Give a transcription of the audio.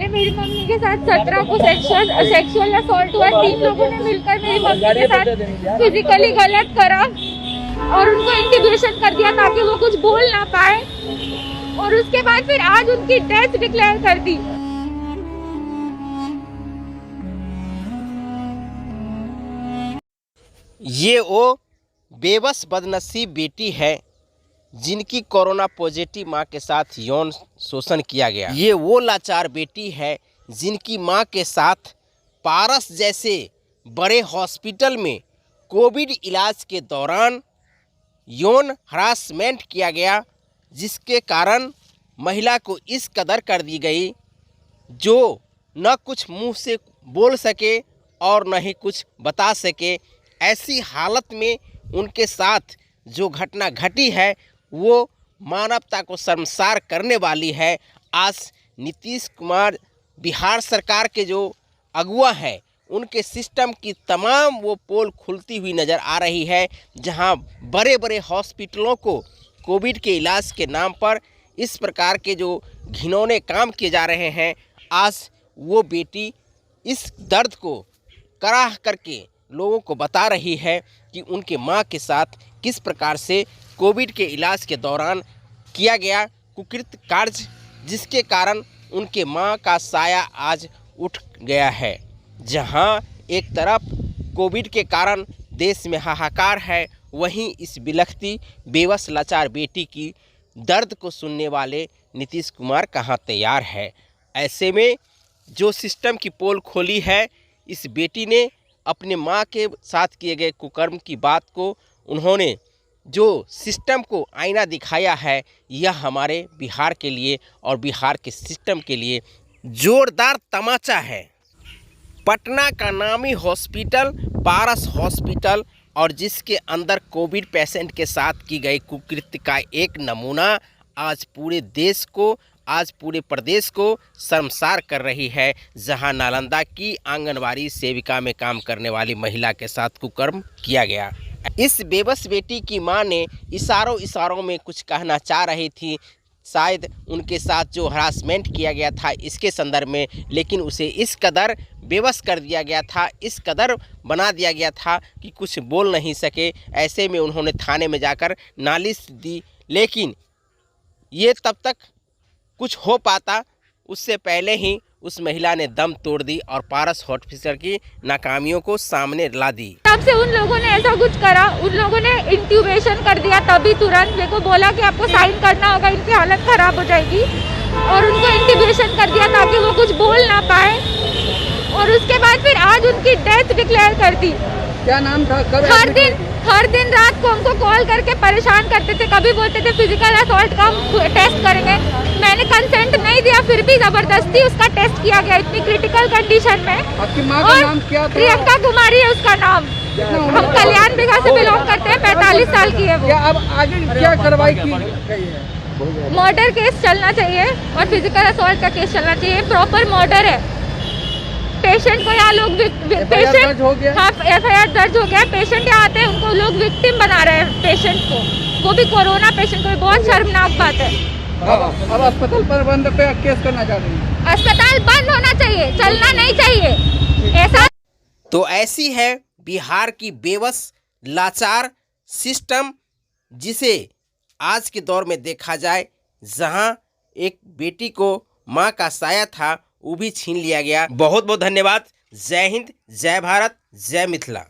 मेरी मम्मी के साथ 17 को सेक्सुअल असॉल्ट हुआ। 3 लोगों ने मिलकर मेरी मम्मी के साथ फिजिकली गलत करा और उनको इंटिब्यूशन कर दिया ताकि वो कुछ बोल ना पाए, और उसके बाद फिर आज उनकी डेथ डिक्लेयर कर दी। ये वो बेबस बदनसीब बेटी है जिनकी कोरोना पॉजिटिव मां के साथ यौन शोषण किया गया। ये वो लाचार बेटी है जिनकी मां के साथ पारस जैसे बड़े हॉस्पिटल में कोविड इलाज के दौरान यौन हरासमेंट किया गया, जिसके कारण महिला को इस कदर कर दी गई जो न कुछ मुंह से बोल सके और न ही कुछ बता सके। ऐसी हालत में उनके साथ जो घटना घटी है वो मानवता को शर्मसार करने वाली है। आज नीतीश कुमार बिहार सरकार के जो अगुआ हैं उनके सिस्टम की तमाम वो पोल खुलती हुई नज़र आ रही है, जहां बड़े बड़े हॉस्पिटलों को कोविड के इलाज के नाम पर इस प्रकार के जो घिनौने काम किए जा रहे हैं। आज वो बेटी इस दर्द को कराह करके लोगों को बता रही है कि उनके मां के साथ किस प्रकार से कोविड के इलाज के दौरान किया गया कुकृत्य कार्य, जिसके कारण उनके मां का साया आज उठ गया है। जहां एक तरफ कोविड के कारण देश में हाहाकार है, वहीं इस बिलखती बेबस लाचार बेटी की दर्द को सुनने वाले नीतीश कुमार कहां तैयार है। ऐसे में जो सिस्टम की पोल खोली है, इस बेटी ने अपने मां के साथ किए गए कुकर्म की बात को उन्होंने जो सिस्टम को आईना दिखाया है, यह हमारे बिहार के लिए और बिहार के सिस्टम के लिए जोरदार तमाचा है। पटना का नामी हॉस्पिटल पारस हॉस्पिटल और जिसके अंदर कोविड पेशेंट के साथ की गई कुकृत्य का एक नमूना आज पूरे देश को, आज पूरे प्रदेश को शर्मसार कर रही है। जहां नालंदा की आंगनवाड़ी सेविका में काम करने वाली महिला के साथ कुकर्म किया गया। इस बेबस बेटी की मां ने इशारों में कुछ कहना चाह रही थी, शायद उनके साथ जो हरासमेंट किया गया था इसके संदर्भ में, लेकिन उसे इस कदर बेबस कर दिया गया था, इस कदर बना दिया गया था कि कुछ बोल नहीं सके। ऐसे में उन्होंने थाने में जाकर नालिश दी, लेकिन ये तब तक कुछ हो पाता उससे पहले ही उस महिला ने दम तोड़ दी और पारस हॉस्पिटल की नाकामियों को सामने ला दी। तब से उन लोगों ने ऐसा कुछ करा, उन लोगों ने इंट्यूबेशन कर दिया, तभी तुरंत मेरे को बोला कि आपको साइन करना होगा, इनकी हालत खराब हो जाएगी, और उनको इंट्यूबेशन कर दिया ताकि वो कुछ बोल ना पाए, और उसके बाद फिर आज उनकी डेथ डिक्लेयर कर दी। क्या नाम था? हर दिन रात को हमको कॉल करके परेशान करते थे, कभी बोलते थे फिजिकल असॉल्ट का टेस्ट करेंगे। मैंने कंसेंट नहीं दिया, फिर भी जबरदस्ती उसका टेस्ट किया गया इतनी क्रिटिकल कंडीशन में। आपकी माँ का नाम क्या था? प्रियंका कुमारी है उसका नाम। हम कल्याण बिघा से बिलोंग करते हैं, 45 साल की है वो। क्या अब आगे क्या कार्रवाई की गई है? मर्डर केस चलना चाहिए और फिजिकल असॉल्ट का केस चलना चाहिए। प्रॉपर मर्डर है। पेशेंट को यहाँ लोग पेशेंट हाँ FIR दर्ज हो गया। पेशेंट यहाँ आते हैं, उनको लोग विक्टिम बना रहे हैं पेशेंट को, वो भी कोरोना पेशेंट को। बहुत शर्मनाक बात है। अब अस्पताल प्रबंध पे केस करना चाह रही है। अस्पताल बंद होना चाहिए, चलना नहीं चाहिए ऐसा। तो ऐसी है बिहार की बेबस लाचार सिस्टम, जिसे आज के दौर में देखा जाए, जहां एक बेटी को मां का साया था वो भी छीन लिया गया। बहुत बहुत धन्यवाद। जय हिंद, जय भारत, जय मिथिला।